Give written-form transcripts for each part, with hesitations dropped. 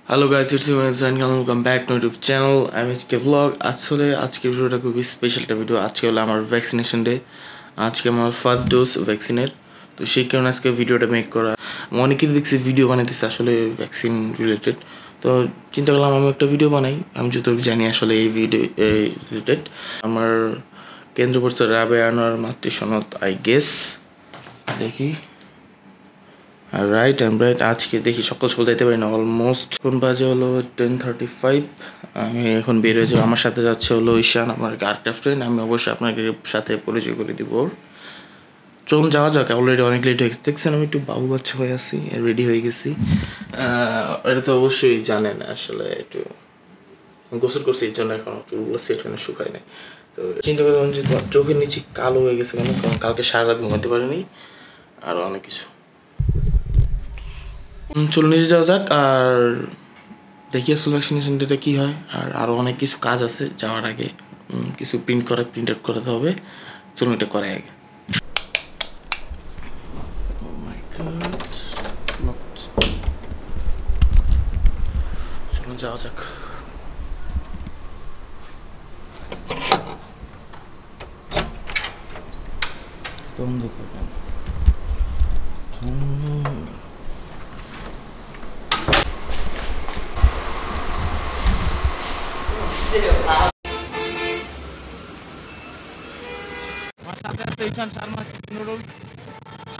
Hello guys, it's me and welcome back to my YouTube channel. I'm HK Vlog. আজকে ভিডিওটা খুবই special একটা video. আজকে হলো আমার ভ্যাকসিনেশন ডে। আজকে আমার ফার্স্ট ডোজ ভ্যাকসিনের। তো সেই কারণে আজকে ভিডিওটা মেক করা। আমি অনেকেই দেখছি ভিডিও বানাইতেছে আসলে ভ্যাকসিন রিলেটেড। তো চিন্তা করলাম আমি একটা ভিডিও বানাই। আমি যতটুকু জানি আসলে এই ভিডিও রিলেটেড আমার কেন্দ্র পড়ছে রাবেয়া আনোয়ার মাতৃ সনদ আই গেস। দেখি রাইট আজকে দেখি সকাল যাইতে পারি না অলমোস্ট। এখন বাজে হলো 10:35। আমি এখন বের হয়ে যাবো। আমার সাথে যাচ্ছে হলো ঈশান, আমার আরেকটা ফ্রেন্ড। আমি অবশ্যই আপনাকে সাথে পরিচয় করে দিব। চলুন যাওয়া যাক, অলরেডি অনেক লেট হয়ে গেছে। দেখছেন আমি একটু বাবু বাচ্চা হয়ে আছি, রেডি হয়ে গেছি। এটা তো অবশ্যই জানেন আসলে একটু গোসল করছি, এই জন্য এখন চুলগুলো সেট হয় না, শুকায় নাই। তো চিন্তা করলাম যে তোমার চোখের নিচে কালো হয়ে গেছে কেন, কারণ কালকে সারা রাত ঘুমাতে পারিনি আরও অনেক কিছু। চলো নিচে যাওয়া যাক আর দেখি আসলে ভ্যাকসিনেশন ডেটা কী হয়। আর আরও অনেক কিছু কাজ আছে যাওয়ার আগে, কিছু প্রিন্ট আউট করাতে হবে। চলুন এটা করে আগে। চলুন যাওয়া যাক।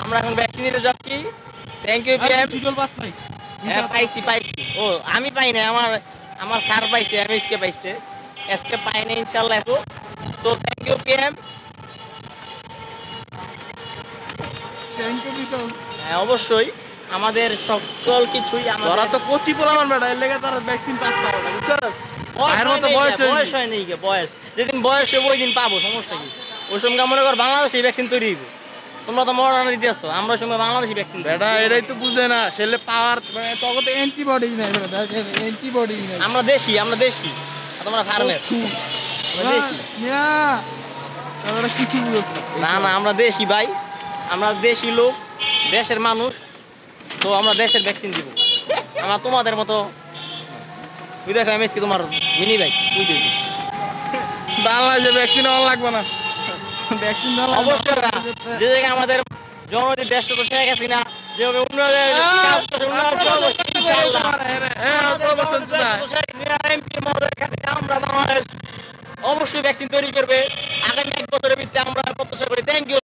আমরা এখন ভ্যাকসিন নিতে যাচ্ছি। Thank you PM. পাইছি। ও আমি পাই না, আমার স্যার পাইছে, এমএসকে পাইছে, এসকে পাই না ইনশাআল্লাহ। তো থ্যাংক ইউ পিএম। হ্যাঁ অবশ্যই আমাদের সকল কিছুই তোরা তো কোচি পোলামান বেটা, এর লেগে তারা ভ্যাকসিন পাস পাবে না, বুঝছস? বয়স হয় নাই, বয়স যেদিন বয়স হবে ওই দিন পাবো, সমস্যা কি? ওই সঙ্গে মনে কর বাংলাদেশি ভ্যাকসিন তৈরি হইব। তোমরা তো মডার্ন দিতে আসছো, আমরা সঙ্গে বাংলাদেশি ভ্যাকসিন বেটা এটাই তো বুঝে না, সেলে পাওয়ার মানে তখন তো অ্যান্টিবডি নাই বেটা, অ্যান্টিবডি নাই। আমরা দেশি আর তোমরা ফার্মের। তোরা কিছু বুঝছ না, আমরা দেশি ভাই, আমরা দেশি লোক, দেশের মানুষ। তো আমরা দেশের ভ্যাকসিন দিব। আমরা তোমাদের মতো ওই দেখো এমএসকে তোমার মিনি ভাই ওই দিবি। বাংলাদেশে ভ্যাকসিন অন লাগবে না, ভ্যাকসিন না অবশ্যই যে জায়গায় আমাদের জনগণ দেশটা তো শেখ হাসিনা যেভাবে উন্নয়নের আমরা বাংলাদেশ অবশ্যই ভ্যাকসিন তৈরি করবে আগামী 1 বছরের ভিতরে, আমরা প্রত্যাশা করি। Thank you.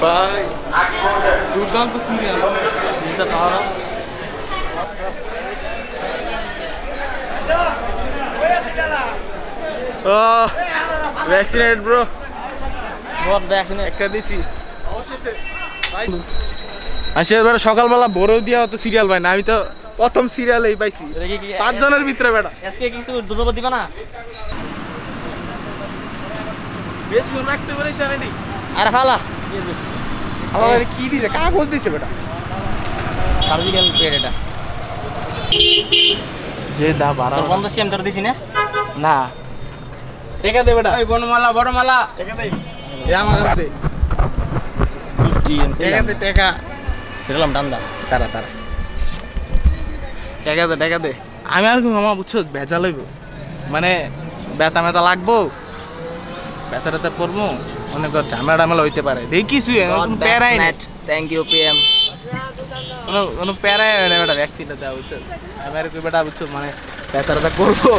ভাই দুর্দান্ত সিরিয়াল ভ্যাকসিনেটেড ব্রো, একটা দিছি অবশেষে। আচ্ছা সকালবেলা ভোরেও দিয়া তো সিরিয়াল পাই না, আমি তো প্রথম সিরিয়ালেই পাইছি 5 জনের ভিতরে বেটা। আজকে কিছু ধন্যবাদ দিবা না? বেশি রাখতে বলেছি আমি। আর ফালা আমার কি দিছে, কাগজ দিছে বেটা, সার্জিক্যাল পেড এটা যে দা 12 তোর 50 টাকা তোর দিছি না না। টাকা দে বেটা। এই বড়মালা টাকা দে। আমার কাছে টাকা সেরলাম ডান্দা তারা তারা টাকা দে আমি আর মামা বুঝছো ভেজা লইব মানে ব্যথা মেথা লাগবো ব্যথাটাতে পড়বো অনেক ঝামেলা টামেলা হইতে পারে দেখিস প্যারাই নাই থ্যাংক ইউ পিএম কোনো প্যারাই হয় না বেটা ভ্যাকসিনটা দেওয়া বুঝছো আমি আর বেটা বুঝছো মানে ব্যথাটা করবো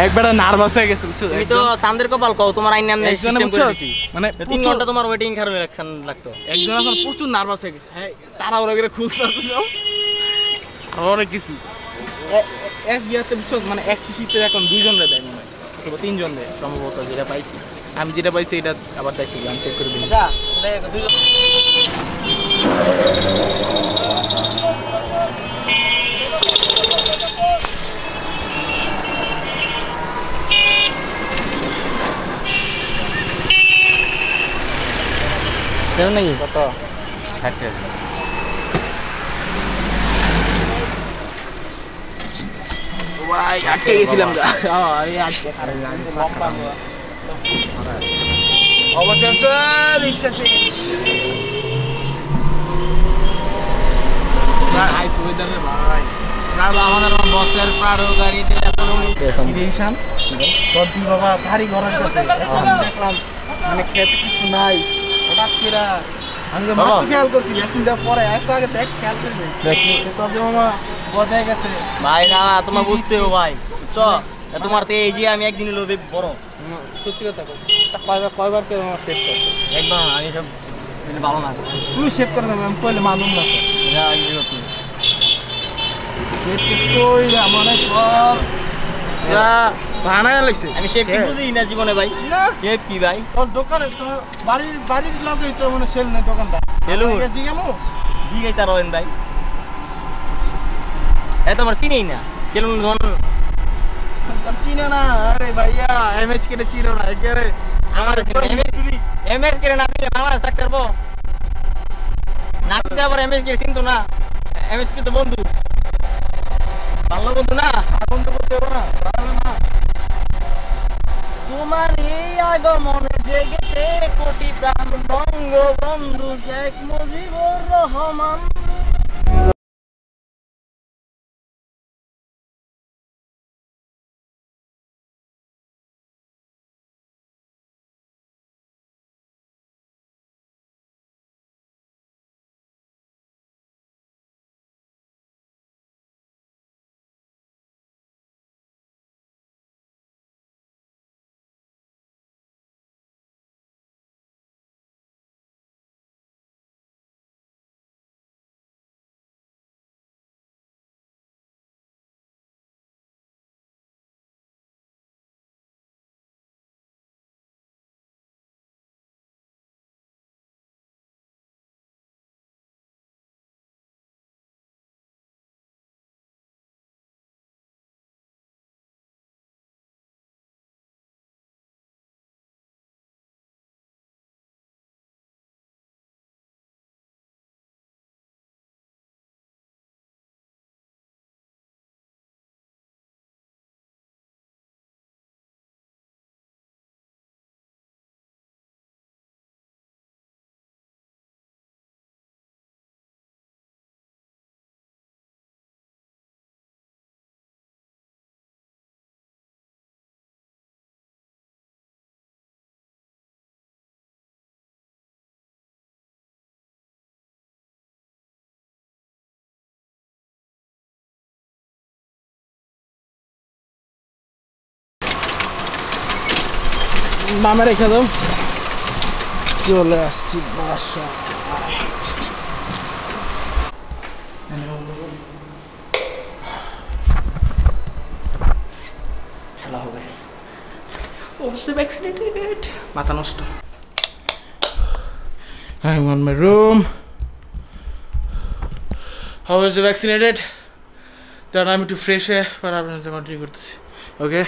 এক বেটা নার্ভাস হয়ে গেছে বুঝছো তুমি তো চাঁদের কপাল কও তোমার আইন নাম একজনে সিস্টেম বুঝছো করে দিছি মানে 3 ঘন্টা তোমার ওয়েটিং খারাপ রাখছান লাগতো একজন এখন প্রচুর নার্ভাস হয়ে গেছে হ্যাঁ তারা ওরা করে খুঁজতে সব আর অনেক কিছু এক ইয়াতে বুঝছো মানে এক শিশিতে এখন 2 জন রে দেয় মনে হয় অথবা 3 জন দেয় সম্ভবত যেটা পাইছি আমি যেটা পাইছি এটা আবার দেখতে আমি চেক করে দিই আচ্ছা দেখ দুইজন দেও নাকি কত 60 ভাই আটকে গেছিলাম গা আমি আটকে অবশেষে রিক্সা চেঞ্জ আইস ওয়েদার ভাই আমাদের বসের প্রাড়ো গাড়িতে ইরিশান তোর দি বাবা ভারী ঘরে যাচ্ছে এখন দেখলাম মানে খেতে কিছু নাই হঠাৎ করে আমি তো মাত্র খেয়াল করছি ভ্যাকসিন দেওয়ার পরে একটু আগে দেখ খেয়াল করবি দেখি তোর যে মামা বজায় গেছে ভাই না তোমার বুঝতে হবে ভাই চ তোমার তো এই যে আমি একদিন লোভে বড় সত্যি কথা কয়বার করে আমার সেভ করছে একদম আমি সব ভালো না তুই সেভ করে দেবে আমি কইলে মালুম না সেভ কই আমার ঘর বানায় লাগছে আমি সেফটি বুঝি না জীবনে ভাই না সেফ কি ভাই তোর দোকানে তোর বাড়ির লগেই তো মানে সেল নেই দোকানটা সেলু জিগামু জিগাই তার রয়েন ভাই এ তোমার চিনেই না সেলুন ধন তোর চিনে না আরে ভাইয়া এমএচ কেটে চিনো না একেবারে আমার এমএস করে না দিলে বাংলাদেশ থাকতে পারবো না দিতে আবার এমএস করে চিনতো না এমএস কিন্তু বন্ধু ভালো বন্ধু না বন্ধ করতে হবে না পারবে না তোমার এই আগমনে জেগেছে কোটি প্রাণ বঙ্গবন্ধু শেখ মুজিবুর রহমান মামা রেখে দাও চলে আসছি বাসা খেলা হবে অবশ্যই ভ্যাকসিনেটেড মাথা নষ্ট I'm on my room. How was the vaccinated? Then I'm too fresh. But I'm going to continue. Okay.